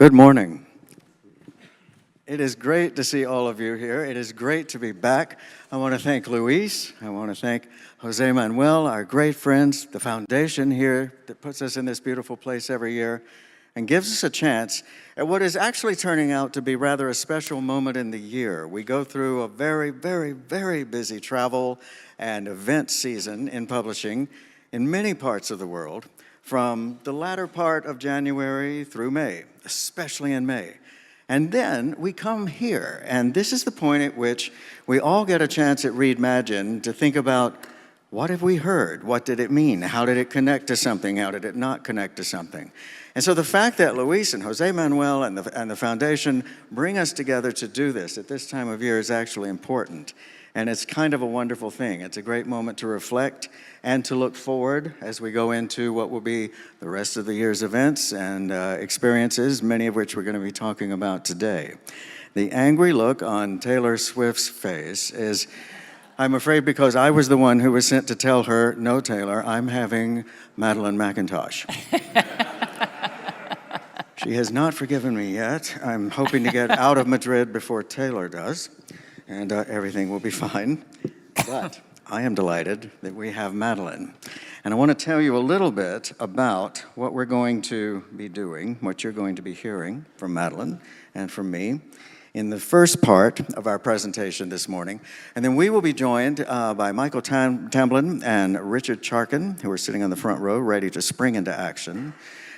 Good morning. It is great to see all of you here. It is great to be back. I want to thank Luis. I want to thank Jose Manuel, our great friends, the foundation here that puts us in this beautiful place every year and gives us a chance at what is actually turning out to be rather a special moment in the year. We go through a very, very, very busy travel and event season in publishing in many parts of the world, from the latter part of January through May, especially in May. And then we come here, and this is the point at which we all get a chance at READMAGINE to think about, what have we heard? What did it mean? How did it connect to something? How did it not connect to something? And so the fact that Luis and Jose Manuel and the foundation bring us together to do this at this time of year is actually important. And it's kind of a wonderful thing. It's a great moment to reflect and to look forward as we go into what will be the rest of the year's events and experiences, many of which we're going to be talking about today. The angry look on Taylor Swift's face is, I'm afraid, because I was the one who was sent to tell her, no, Taylor, I'm having Madeline McIntosh. She has not forgiven me yet. I'm hoping to get out of Madrid before Taylor does, and everything will be fine. But I am delighted that we have Madeline. And I want to tell you a little bit about what we're going to be doing, what you're going to be hearing from Madeline and from me in the first part of our presentation this morning. And then we will be joined by Michael Tamblyn and Richard Charkin, who are sitting on the front row, ready to spring into action.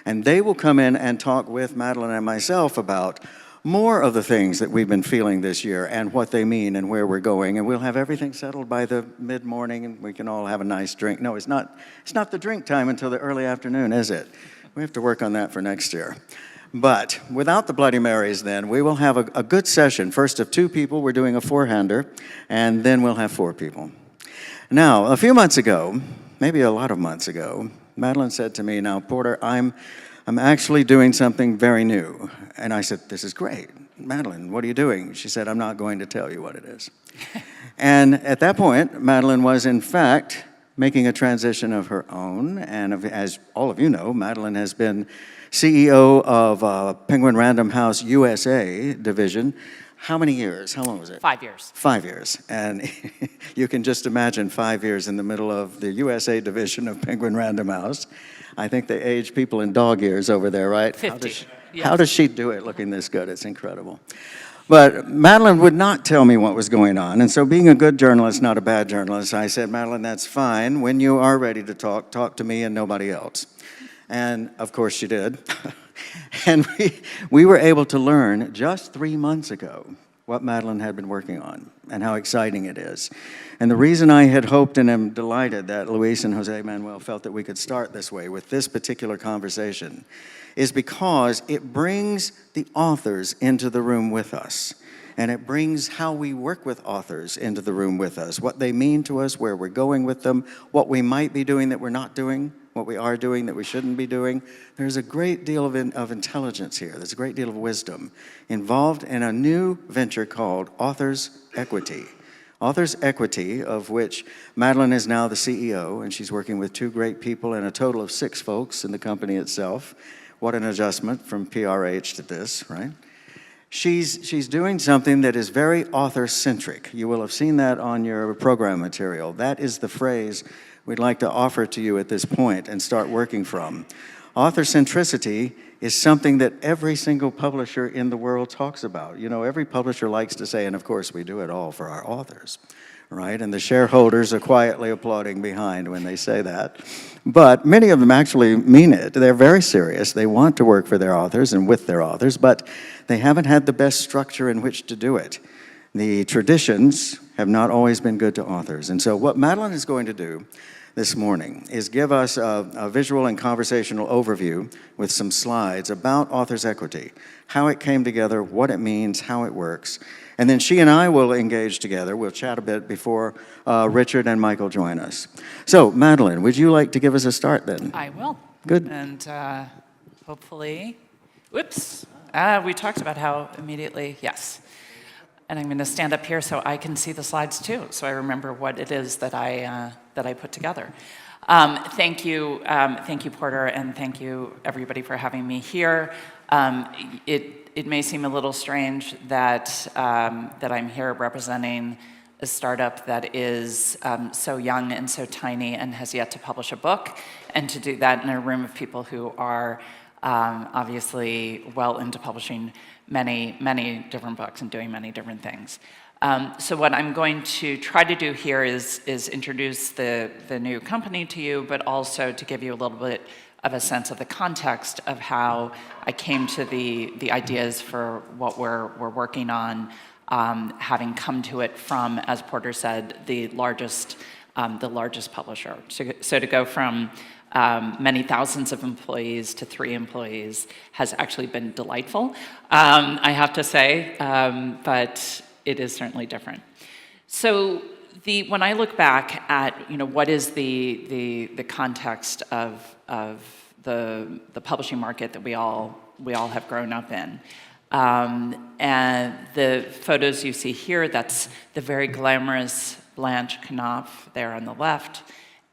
And they will come in and talk with Madeline and myself about more of the things that we've been feeling this year and what they mean and where we're going. And we'll have everything settled by the mid-morning, and we can all have a nice drink. No, it's not the drink time until the early afternoon, is it? We have to work on that for next year. But without the Bloody Marys then, we will have a good session. First of 2 people, we're doing a 4-hander, and then we'll have 4 people. Now, a few months ago, maybe a lot of months ago, Madeline said to me, now, Porter, I'm actually doing something very new. And I said, this is great. Madeline, what are you doing? She said, I'm not going to tell you what it is. And at that point, Madeline was, in fact, making a transition of her own. And as all of you know, Madeline has been CEO of Penguin Random House USA division. How many years? How long was it? 5 years. 5 years. And you can just imagine 5 years in the middle of the USA division of Penguin Random House. I think they age people in dog years over there, right? 50. How does she do it looking this good? It's incredible. But Madeline would not tell me what was going on. And so being a good journalist, not a bad journalist, I said, Madeline, that's fine. When you are ready to talk to me and nobody else. And of course she did. And we were able to learn just 3 months ago what Madeline had been working on and how exciting it is. And the reason I had hoped and am delighted that Luis and Jose Manuel felt that we could start this way with this particular conversation is because it brings the authors into the room with us. And it brings how we work with authors into the room with us, what they mean to us, where we're going with them, what we might be doing that we're not doing, what we are doing that we shouldn't be doing. There's a great deal of intelligence here. There's a great deal of wisdom involved in a new venture called Authors Equity. Authors Equity, of which Madeline is now the CEO, and she's working with 2 great people and a total of 6 folks in the company itself. What an adjustment from PRH to this, right? She's doing something that is very author-centric. You will have seen that on your program material. That is the phrase we'd like to offer to you at this point and start working from. Author-centricity is something that every single publisher in the world talks about. You know, every publisher likes to say, and of course we do it all for our authors, right? And the shareholders are quietly applauding behind when they say that. But many of them actually mean it. They're very serious. They want to work for their authors and with their authors, but they haven't had the best structure in which to do it. The traditions have not always been good to authors. And so what Madeline is going to do this morning is give us a visual and conversational overview with some slides about Authors Equity, how it came together, what it means, how it works. And then she and I will engage together. We'll chat a bit before Richard and Michael join us. So, Madeline, would you like to give us a start then? I will. Good. And hopefully, whoops, we talked about how immediately, yes. And I'm going to stand up here so I can see the slides too, so I remember what it is that I put together. Thank you, Porter, and thank you, everybody, for having me here. It may seem a little strange that I'm here representing a startup that is so young and so tiny and has yet to publish a book, and to do that in a room of people who are obviously well into publishing many different books and doing many different things. So what I'm going to try to do here is introduce the new company to you, but also to give you a little bit of a sense of the context of how I came to the ideas for what we're working on, having come to it from, as Porter said, the largest publisher. So to go from many thousands of employees to 3 employees has actually been delightful, I have to say, but it is certainly different. So when I look back at what is the context of the publishing market that we all have grown up in, and the photos you see here, that's the very glamorous Blanche Knopf there on the left,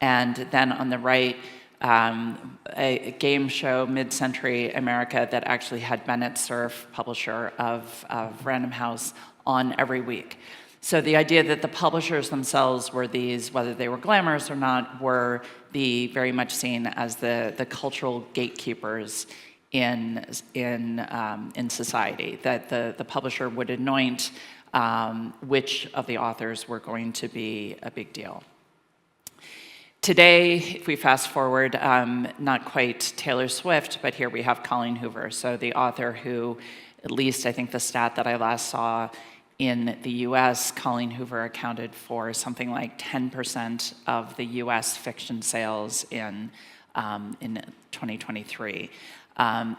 and then on the right, a game show, mid-century America, that actually had Bennett Cerf, publisher of Random House, on every week. So the idea that the publishers themselves were these, whether they were glamorous or not, were very much seen as the cultural gatekeepers in society, that the publisher would anoint which of the authors were going to be a big deal. Today, if we fast forward, not quite Taylor Swift, but here we have Colleen Hoover, so the author who, at least I think the stat that I last saw in the US, Colleen Hoover accounted for something like 10% of the US fiction sales in 2023.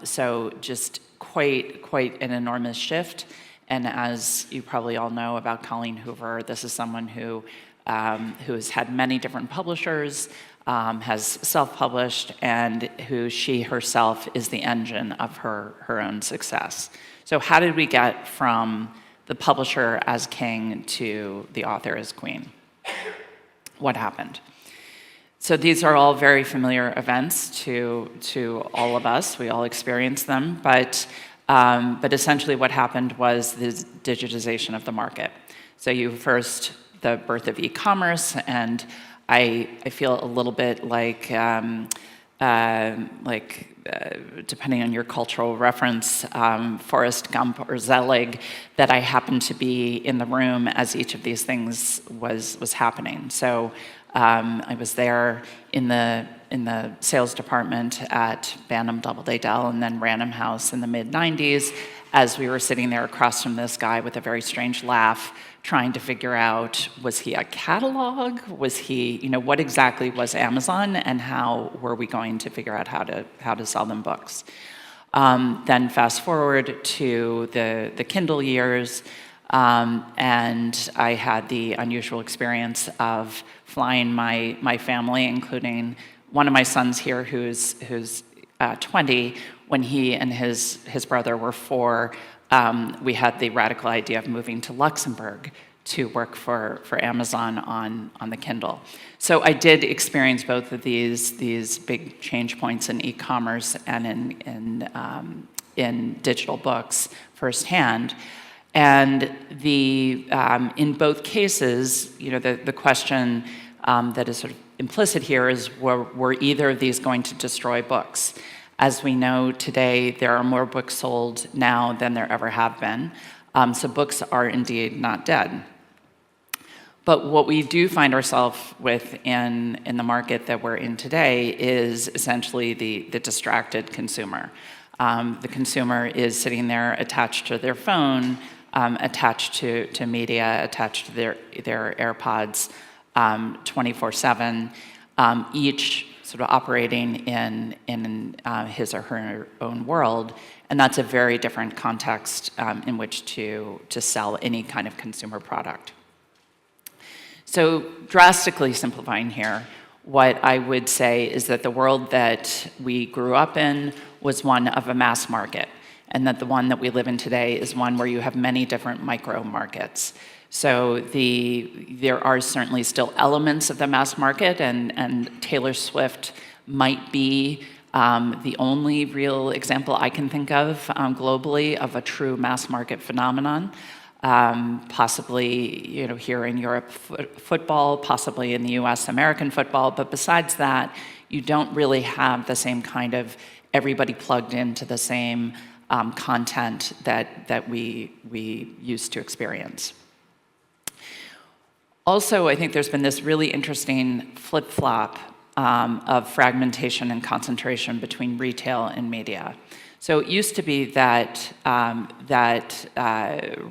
So just quite an enormous shift. And as you probably all know about Colleen Hoover, this is someone who has had many different publishers, has self-published, and who she herself is the engine of her own success. So how did we get from the publisher as king to the author as queen? What happened? So these are all very familiar events to all of us. We all experience them, but essentially what happened was the digitization of the market. So the birth of e-commerce, and I feel a little bit like depending on your cultural reference, Forrest Gump or Zelig, that I happened to be in the room as each of these things was happening. So I was there in the sales department at Bantam Doubleday Dell and then Random House in the mid-90s, as we were sitting there across from this guy with a very strange laugh, trying to figure out, was he a catalog? Was he, what exactly was Amazon, and how were we going to figure out how to sell them books? Then fast forward to the Kindle years, and I had the unusual experience of flying my family, including one of my sons here who's 20. When he and his brother were 4, we had the radical idea of moving to Luxembourg to work for Amazon on the Kindle. So I did experience both of these big change points in e-commerce and in digital books firsthand. And in both cases, the question that is sort of implicit here is, were either of these going to destroy books? As we know today, there are more books sold now than there ever have been. So books are indeed not dead. But what we do find ourselves with in the market that we're in today is essentially the distracted consumer. The consumer is sitting there attached to their phone, attached to media, attached to their AirPods 24/7, each sort of operating in his or her own world, and that's a very different context in which to sell any kind of consumer product. So drastically simplifying here, what I would say is that the world that we grew up in was one of a mass market, and that the one that we live in today is one where you have many different micro markets. So there are certainly still elements of the mass market, and Taylor Swift might be the only real example I can think of globally of a true mass market phenomenon. Possibly, here in Europe, football, possibly in the US, American football, but besides that, you don't really have the same kind of everybody plugged into the same content that we used to experience. Also, I think there's been this really interesting flip-flop of fragmentation and concentration between retail and media. So it used to be that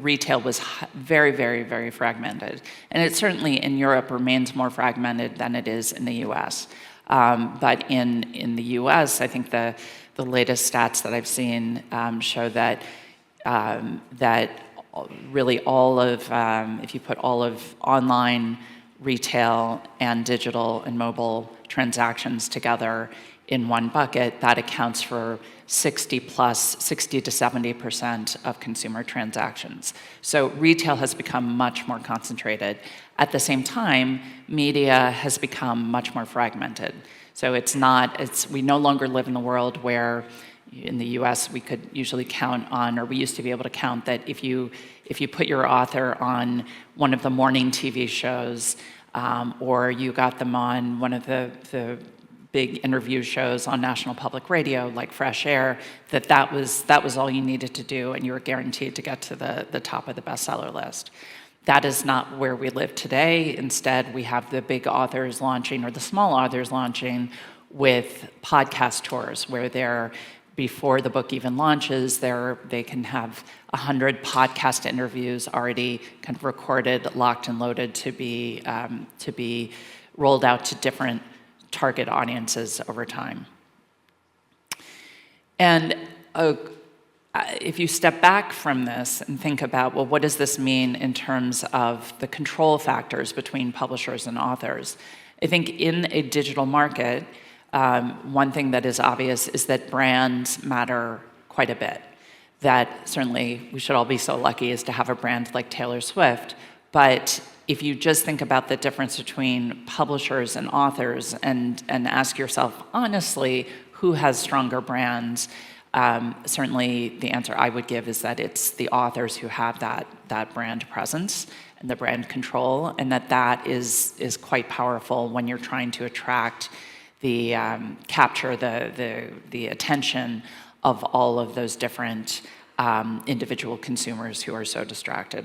retail was very, very, very fragmented. And it certainly in Europe remains more fragmented than it is in the US. But in the US, I think the latest stats that I've seen show that really all of, if you put all of online retail and digital and mobile transactions together in one bucket, that accounts for 60 to 70% of consumer transactions. So retail has become much more concentrated. At the same time, media has become much more fragmented. So we no longer live in a world where in the US we could usually count on, or we used to be able to count that if you put your author on one of the morning TV shows, or you got them on one of the big interview shows on National Public Radio, like Fresh Air, that was all you needed to do, and you were guaranteed to get to the top of the bestseller list. That is not where we live today. Instead, we have the big authors launching, or the small authors launching, with podcast tours, where before the book even launches, they can have 100 podcast interviews already kind of recorded, locked and loaded to be rolled out to different target audiences over time. And if you step back from this and think about, well, what does this mean in terms of the control factors between publishers and authors? I think in a digital market, one thing that is obvious is that brands matter quite a bit. That certainly we should all be so lucky as to have a brand like Taylor Swift, but if you just think about the difference between publishers and authors and ask yourself honestly, who has stronger brands, certainly the answer I would give is that it's the authors who have that brand presence and the brand control, and that is quite powerful when you're trying to attract capture the attention of all of those different individual consumers who are so distracted.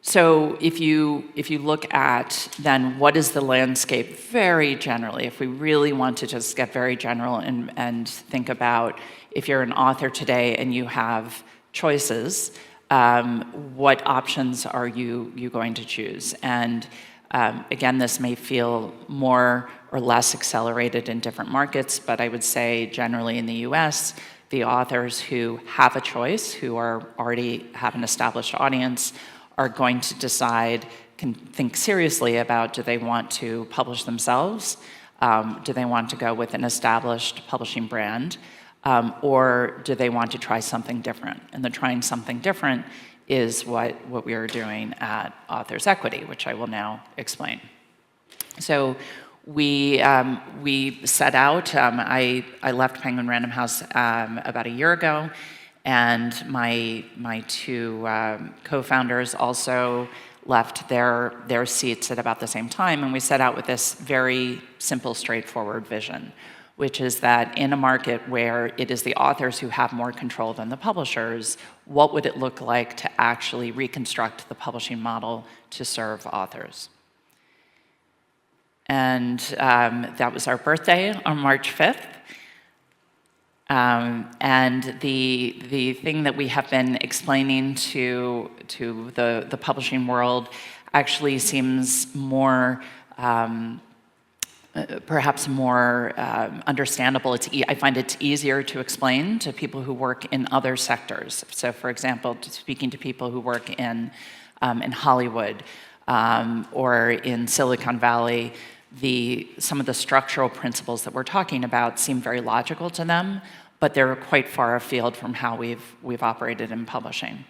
So if you look at then what is the landscape very generally, if we really want to just get very general and think about if you're an author today and you have choices, what options are you going to choose? And again, this may feel more or less accelerated in different markets, but I would say generally in the US, the authors who have a choice, who already have an established audience, are going to can think seriously about, do they want to publish themselves? Do they want to go with an established publishing brand? Or do they want to try something different? And the trying something different is what we are doing at Authors Equity, which I will now explain. So we set out, I left Penguin Random House about a year ago, and my two co-founders also left their seats at about the same time, and we set out with this very simple, straightforward vision, which is that in a market where it is the authors who have more control than the publishers, what would it look like to actually reconstruct the publishing model to serve authors? And that was our birthday on March 5th. And the thing that we have been explaining to the publishing world actually seems more, perhaps more understandable. I find it's easier to explain to people who work in other sectors. So, for example, speaking to people who work in Hollywood or in Silicon Valley, some of the structural principles that we're talking about seem very logical to them, but they're quite far afield from how we've operated in publishing.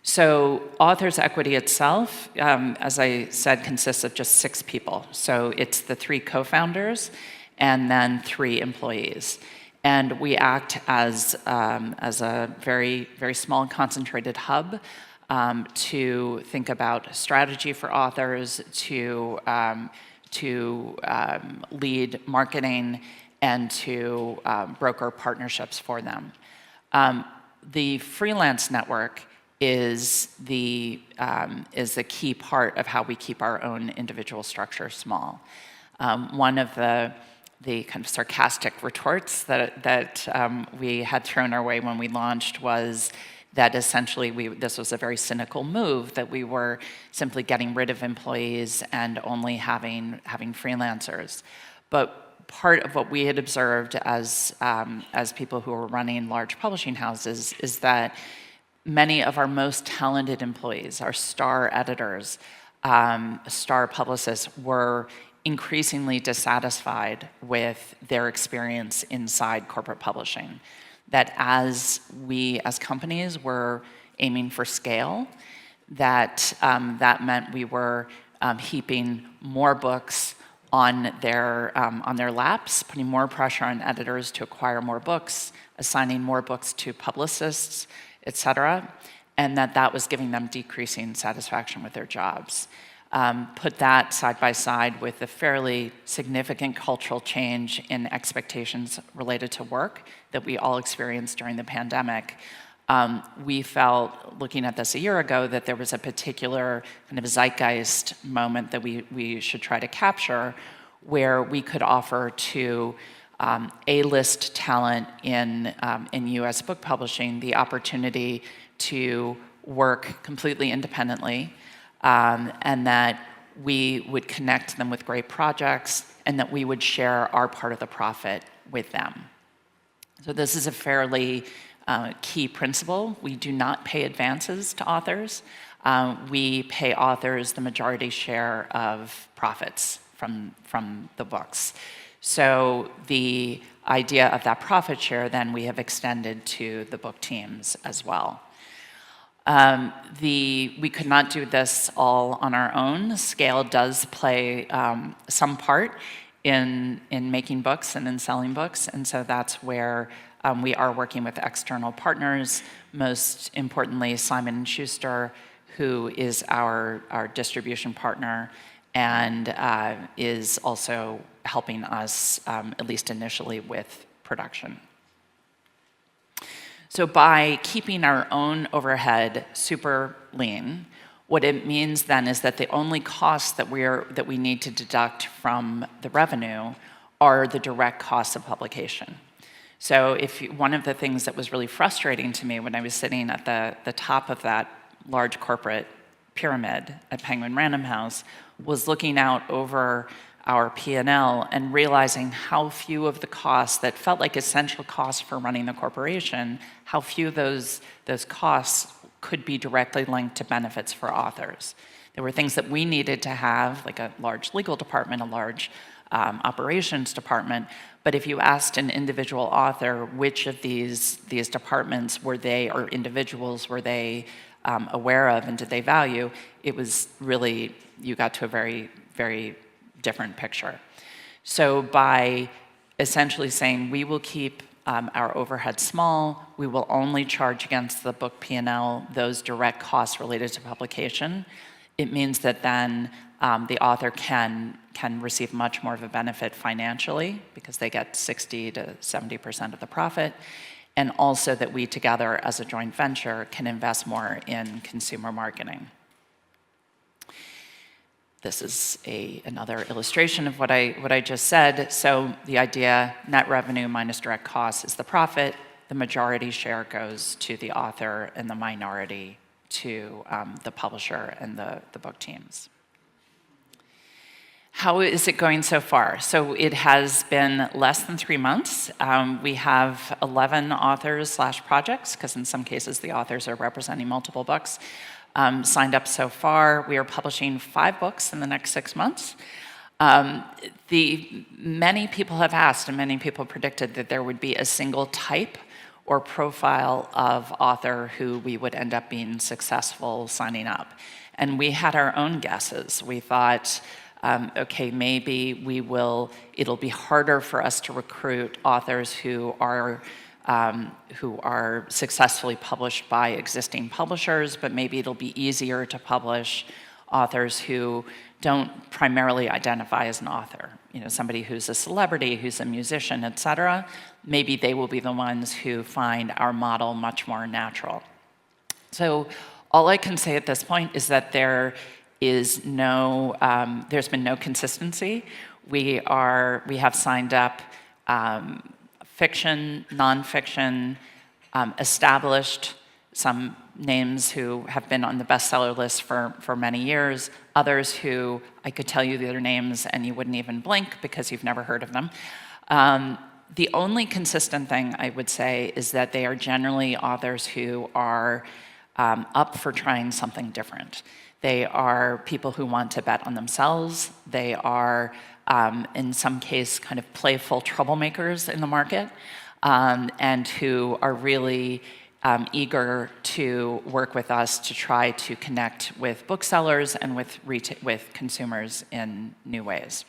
So authors' equity itself, as I said, consists of just 6 people. So it's the 3 co-founders and then 3 employees. And we act as a very, very small and concentrated hub to think about strategy for authors, to lead marketing, and to broker partnerships for them. The freelance network is the key part of how we keep our own individual structure small. One of the kind of sarcastic retorts that we had thrown our way when we launched was that essentially this was a very cynical move, that we were simply getting rid of employees and only having freelancers. But part of what we had observed as people who were running large publishing houses is that many of our most talented employees, our star editors, star publicists, were increasingly dissatisfied with their experience inside corporate publishing. That as we, as companies, were aiming for scale, that meant we were heaping more books on their laps, putting more pressure on editors to acquire more books, assigning more books to publicists, et cetera, and that was giving them decreasing satisfaction with their jobs. Put that side by side with a fairly significant cultural change in expectations related to work that we all experienced during the pandemic. We felt, looking at this a year ago, that there was a particular kind of zeitgeist moment that we should try to capture, where we could offer to A-list talent in U.S. book publishing the opportunity to work completely independently, and that we would connect them with great projects, and that we would share our part of the profit with them. So this is a fairly key principle. We do not pay advances to authors. We pay authors the majority share of profits from the books. So the idea of that profit share then we have extended to the book teams as well. We could not do this all on our own. Scale does play some part in making books and in selling books, and so that's where we are working with external partners, most importantly Simon & Schuster, who is our distribution partner and is also helping us, at least initially, with production. So by keeping our own overhead super lean, what it means then is that the only costs that we need to deduct from the revenue are the direct costs of publication. So one of the things that was really frustrating to me when I was sitting at the top of that large corporate pyramid at Penguin Random House was looking out over our P&L and realizing how few of the costs that felt like essential costs for running the corporation, how few of those costs could be directly linked to benefits for authors. There were things that we needed to have, like a large legal department, a large operations department, but if you asked an individual author which of these departments were they, or individuals were they aware of and did they value, it was really, you got to a very, very different picture. So by essentially saying we will keep our overhead small, we will only charge against the book P&L those direct costs related to publication, it means that then the author can receive much more of a benefit financially because they get 60 to 70% of the profit, and also that we together as a joint venture can invest more in consumer marketing. This is another illustration of what I just said. So the idea, net revenue minus direct costs is the profit. The majority share goes to the author and the minority to the publisher and the book teams. How is it going so far? So it has been less than 3 months. We have 11 authors/projects, because in some cases the authors are representing multiple books, signed up so far. We are publishing 5 books in the next 6 months. Many people have asked and many people predicted that there would be a single type or profile of author who we would end up being successful signing up. And we had our own guesses. We thought, okay, maybe it'll be harder for us to recruit authors who are successfully published by existing publishers, but maybe it'll be easier to publish authors who don't primarily identify as an author. You know, somebody who's a celebrity, who's a musician, et cetera. Maybe they will be the ones who find our model much more natural. So all I can say at this point is that there's been no consistency. We have signed up fiction, nonfiction, established, some names who have been on the bestseller list for many years, others who I could tell you their names and you wouldn't even blink because you've never heard of them. The only consistent thing I would say is that they are generally authors who are up for trying something different. They are people who want to bet on themselves. They are, in some case, kind of playful troublemakers in the market, and who are really eager to work with us to try to connect with booksellers and with consumers in new ways.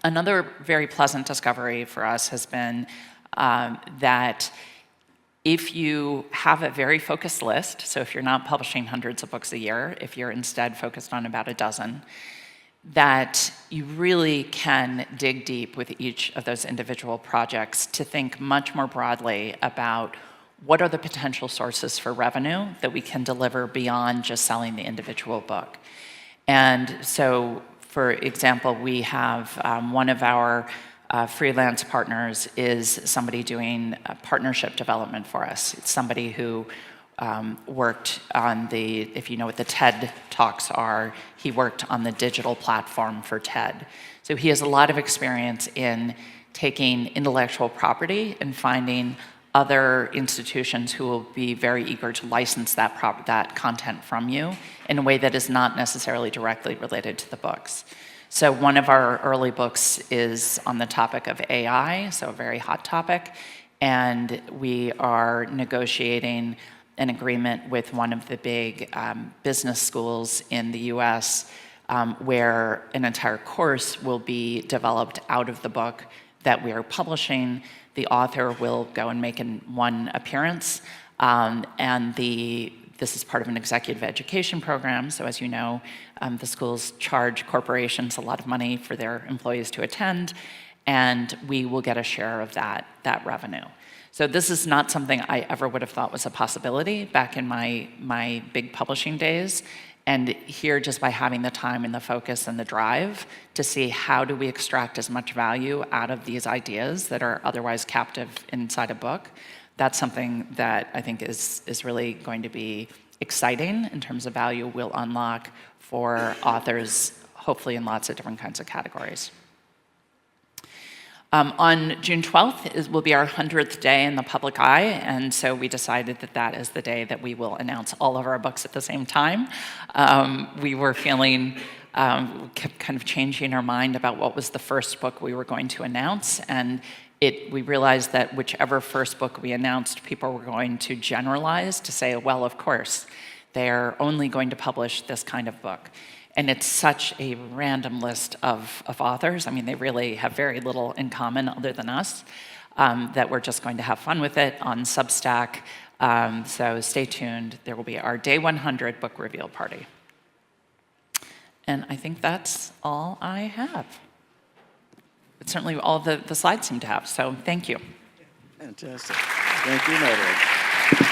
Another very pleasant discovery for us has been that if you have a very focused list, so if you're not publishing hundreds of books a year, if you're instead focused on about a dozen, that you really can dig deep with each of those individual projects to think much more broadly about what are the potential sources for revenue that we can deliver beyond just selling the individual book. And so, for example, we have one of our freelance partners is somebody doing partnership development for us. It's somebody who worked on if you know what the TED Talks are, he worked on the digital platform for TED. So he has a lot of experience in taking intellectual property and finding other institutions who will be very eager to license that content from you in a way that is not necessarily directly related to the books. So one of our early books is on the topic of AI, so a very hot topic, and we are negotiating an agreement with one of the big business schools in the US where an entire course will be developed out of the book that we are publishing. The author will go and make one appearance, and this is part of an executive education program. So as you know, the schools charge corporations a lot of money for their employees to attend, and we will get a share of that revenue. So this is not something I ever would have thought was a possibility back in my big publishing days. And here, just by having the time and the focus and the drive to see how do we extract as much value out of these ideas that are otherwise captive inside a book, that's something that I think is really going to be exciting in terms of value we'll unlock for authors, hopefully in lots of different kinds of categories. On June 12th will be our 100th day in the public eye, and so we decided that is the day that we will announce all of our books at the same time. We were feeling, kept kind of changing our mind about what was the first book we were going to announce, and we realized that whichever first book we announced, people were going to generalize to say, well, of course, they're only going to publish this kind of book. And it's such a random list of authors. I mean, they really have very little in common other than us, that we're just going to have fun with it on Substack. So stay tuned. There will be our Day 100 book reveal party. And I think that's all I have. But certainly all the slides seem to have, so thank you. Fantastic. Thank you, Madeline.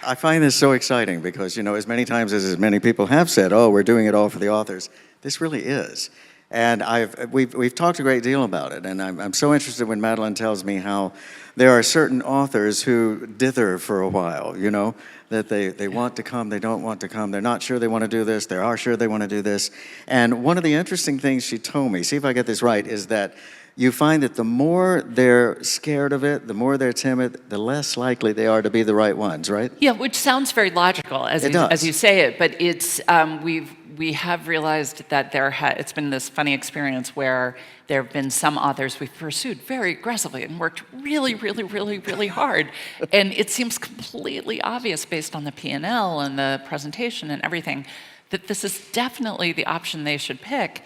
I find this so exciting because, as many times as many people have said, oh, we're doing it all for the authors, this really is. And we've talked a great deal about it, and I'm so interested when Madeline tells me how there are certain authors who dither for a while, that they want to come, they don't want to come, they're not sure they want to do this, they are sure they want to do this. And one of the interesting things she told me, see if I get this right, is that you find that the more they're scared of it, the more they're timid, the less likely they are to be the right ones, right? Yeah, which sounds very logical as you say it, but it's we have realized that it's been this funny experience where there have been some authors we've pursued very aggressively and worked really, really, really, really hard. And it seems completely obvious based on the P&L and the presentation and everything that this is definitely the option they should pick.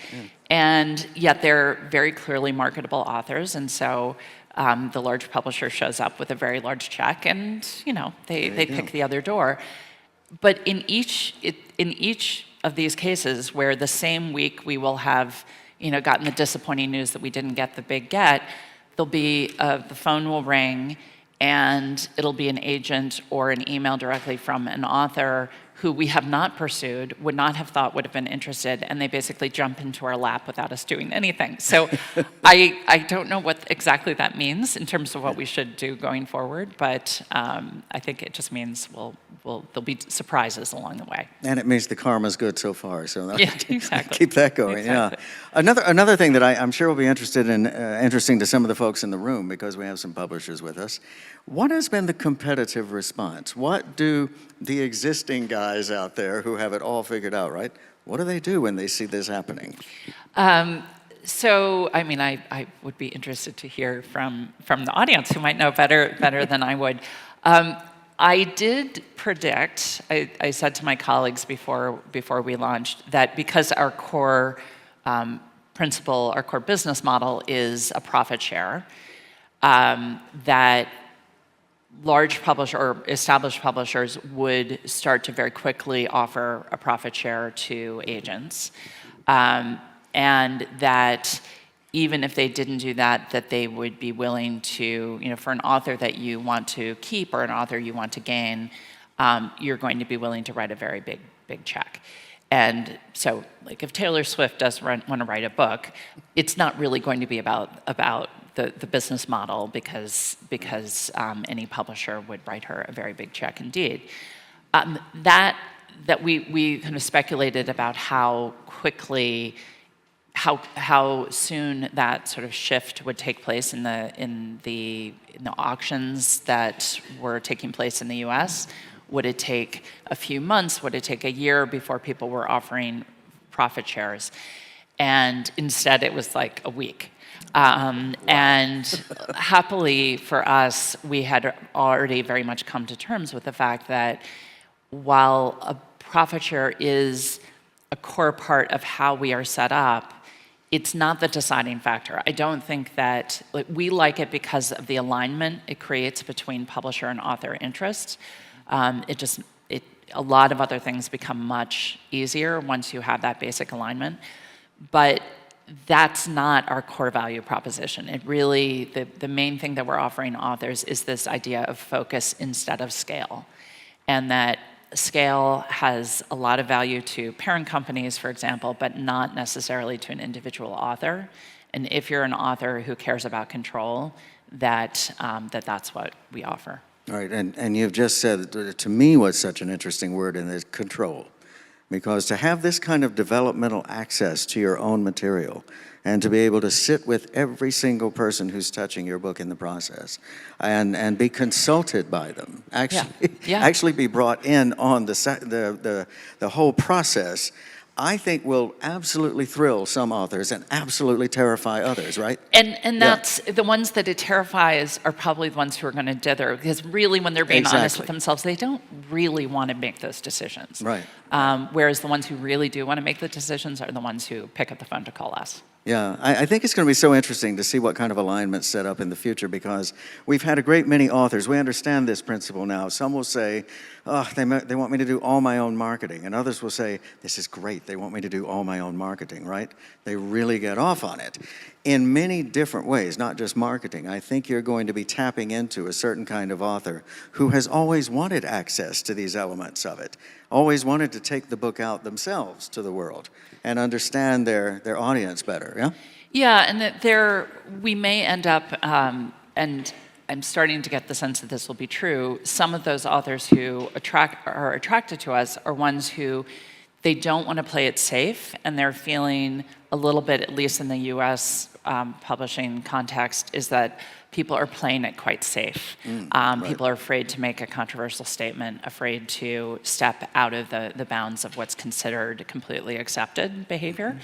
And yet they're very clearly marketable authors. And so the large publisher shows up with a very large check and, they pick the other door. But in each of these cases where the same week we will have, gotten the disappointing news that we didn't get the big get, there'll be, the phone will ring and it'll be an agent or an email directly from an author who we have not pursued, would not have thought would have been interested, and they basically jump into our lap without us doing anything. So I don't know what exactly that means in terms of what we should do going forward, but I think it just means there'll be surprises along the way. And it means the karma's good so far, so yeah, exactly. keep that going. Exactly. Yeah. Another thing that I'm sure will be interesting to some of the folks in the room, because we have some publishers with us. What has been the competitive response? What do the existing guys out there who have it all figured out, right? What do they do when they see this happening? So, I would be interested to hear from the audience who might know better than I would. I did predict, I said to my colleagues before we launched, that because our core principle, our core business model is a profit share, that large publisher or established publishers would start to very quickly offer a profit share to agents. And that even if they didn't do that, that they would be willing to, for an author that you want to keep or an author you want to gain, you're going to be willing to write a very big check. And so, like, if Taylor Swift does want to write a book, it's not really going to be about the business model because any publisher would write her a very big check indeed. That we kind of speculated about how quickly, how soon that sort of shift would take place in the auctions that were taking place in the U.S. Would it take a few months? Would it take a year before people were offering profit shares? And instead, it was like a week. And happily for us, we had already very much come to terms with the fact that while a profit share is a core part of how we are set up, it's not the deciding factor. I don't think that, we like it because of the alignment it creates between publisher and author interests. A lot of other things become much easier once you have that basic alignment. But that's not our core value proposition. It really, the main thing that we're offering authors is this idea of focus instead of scale. And that scale has a lot of value to parent companies, for example, but not necessarily to an individual author. And if you're an author who cares about control, that's what we offer. All right, and you've just said, to me, what's such an interesting word in this, control. Because to have this kind of developmental access to your own material and to be able to sit with every single person who's touching your book in the process and be consulted by them, actually be brought in on the whole process, I think will absolutely thrill some authors and absolutely terrify others, right? And that's the ones that it terrifies are probably the ones who are going to dither, because really when they're being honest with themselves, they don't really want to make those decisions. Right. Whereas the ones who really do want to make the decisions are the ones who pick up the phone to call us. Yeah, I think it's going to be so interesting to see what kind of alignment's set up in the future, because we've had a great many authors. We understand this principle now. Some will say, oh, they want me to do all my own marketing. And others will say, this is great. They want me to do all my own marketing, right? They really get off on it. In many different ways, not just marketing. I think you're going to be tapping into a certain kind of author who has always wanted access to these elements of it, always wanted to take the book out themselves to the world and understand their audience better, yeah? Yeah, and that we may end up, and I'm starting to get the sense that this will be true, some of those authors who are attracted to us are ones who they don't want to play it safe, and they're feeling a little bit, at least in the US publishing context, is that people are playing it quite safe. Right. People are afraid to make a controversial statement, afraid to step out of the bounds of what's considered completely accepted behavior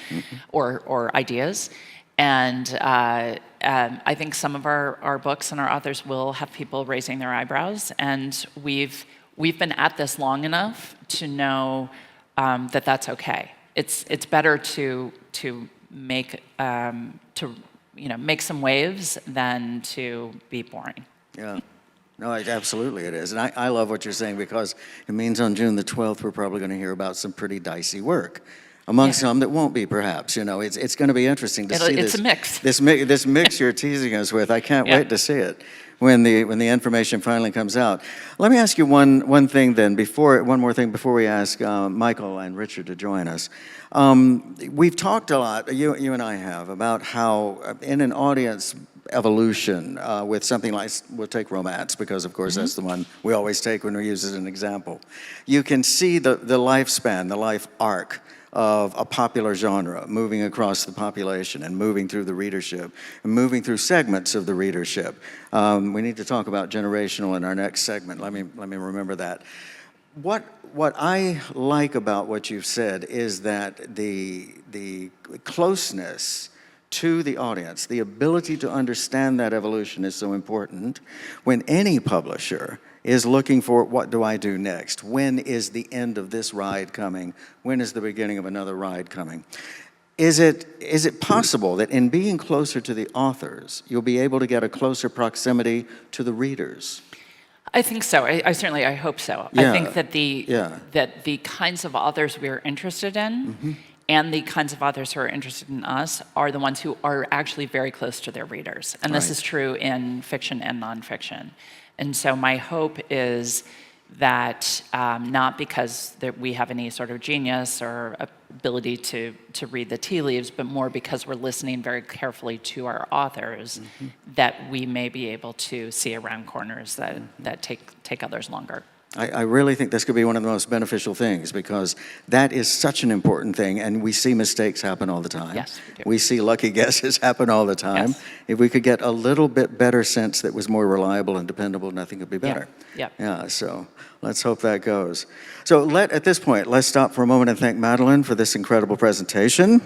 or ideas. And I think some of our books and our authors will have people raising their eyebrows, and we've been at this long enough to know that that's okay. It's better to make make some waves than to be boring. Yeah. No, absolutely it is. And I love what you're saying, because it means on June the 12th, we're probably going to hear about some pretty dicey work. Among some that won't be, perhaps. It's going to be interesting to see it's a mix. This mix you're teasing us with. I can't wait to see it when the information finally comes out. Let me ask you one more thing before we ask Michael and Richard to join us. We've talked a lot, you and I have, about how in an audience evolution with something like, we'll take romance, because of course that's the one we always take when we use it as an example. You can see the lifespan, the life arc of a popular genre moving across the population and moving through the readership and moving through segments of the readership. We need to talk about generational in our next segment. Let me remember that. What I like about what you've said is that the closeness to the audience, the ability to understand that evolution is so important when any publisher is looking for, what do I do next? When is the end of this ride coming? When is the beginning of another ride coming? Is it possible that in being closer to the authors, you'll be able to get a closer proximity to the readers? I think so. I certainly hope so. Yeah. I think that the kinds of authors we're interested in and the kinds of authors who are interested in us are the ones who are actually very close to their readers. And this is true in fiction and nonfiction. And so my hope is that not because we have any sort of genius or ability to read the tea leaves, but more because we're listening very carefully to our authors, that we may be able to see around corners that take others longer. I really think this could be one of the most beneficial things, because that is such an important thing, and we see mistakes happen all the time. Yes, we do. We see lucky guesses happen all the time. Yes. If we could get a little bit better sense that was more reliable and dependable, nothing could be better. Yeah. So let's hope that goes. So at this point, let's stop for a moment and thank Madeline for this incredible presentation.